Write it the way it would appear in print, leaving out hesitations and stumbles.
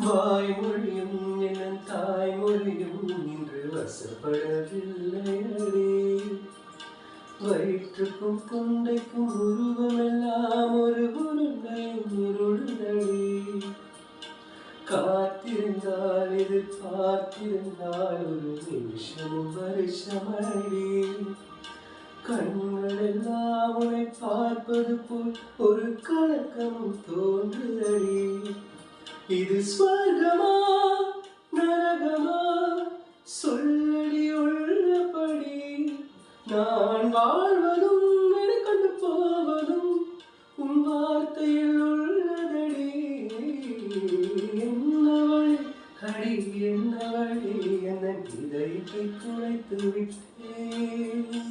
வாய்மொழியும் என் தாய்மொழியும் இன்று வசப்படவில்லையடி. வயிற்றுக்கும் தொண்டைக்கும் உருவமெல்லாம் ஒரு உருண்டையும் உருண்டடி. காத்திருந்தால் எதிர்பார்த்திருந்தால் ஒரு நிமிஷமும் வருஷமடி. கண்கள் எல்லாம் உன்னை பார்ப்பது போல் ஒரு கலக்கமும் தோன்றுதடி. இது ஸ்வர்கமா நரகமா சொல்லடி உள்ளபடி. நான் வாழ்வதும் வெளிக்கொண்டு போவதும் உன் வார்த்தையில் உள்ளதடி. என்னவளே அடி என்னவளே என் இதயத்தை துளைத்து விட்டேன்.